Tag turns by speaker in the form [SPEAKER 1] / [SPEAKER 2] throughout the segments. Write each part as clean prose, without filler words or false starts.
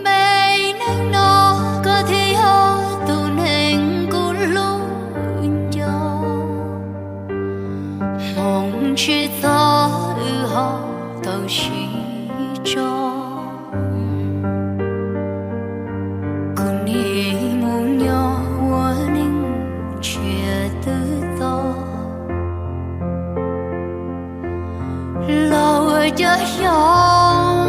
[SPEAKER 1] Mấy nắng nó có thể ho tụ nên cô luôn cho mong chỉ gió ho tàu chỉ cho con đi muốn nhỏ hoa ninh chia tự do lâu cho gió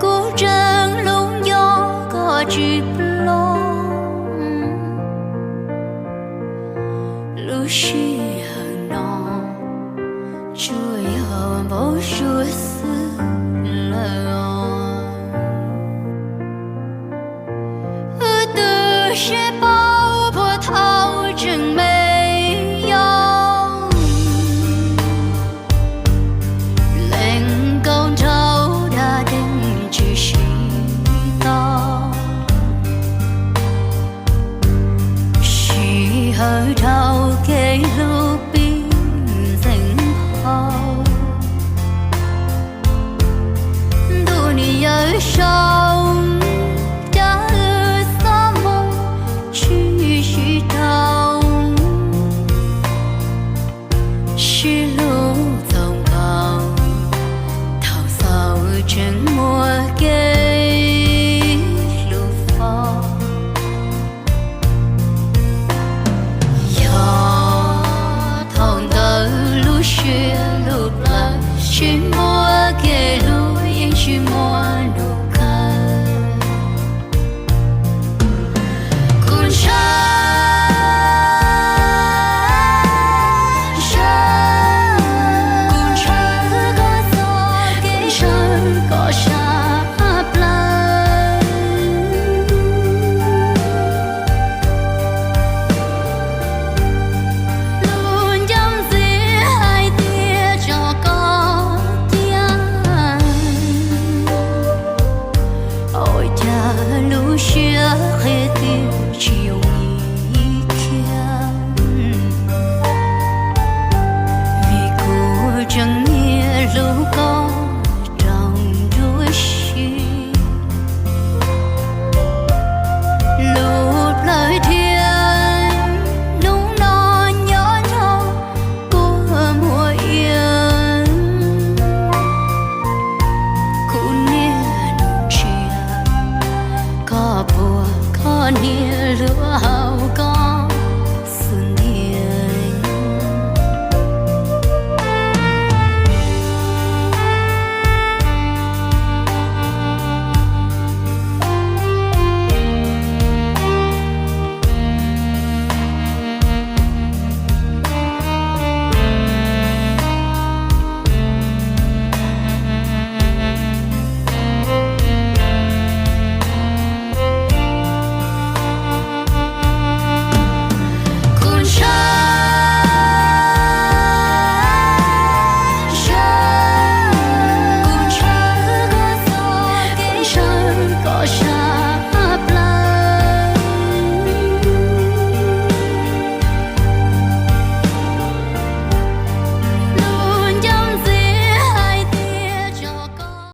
[SPEAKER 1] cô trăng lung gió có chỉ lo lúc khi hờn nó chuối hờn bao chuối xưa từ sẽ bao bờ thao rừng mây gió lên con trâu đã đến chỉ to chỉ hơi thao kê lúc bin dành hao dunia sao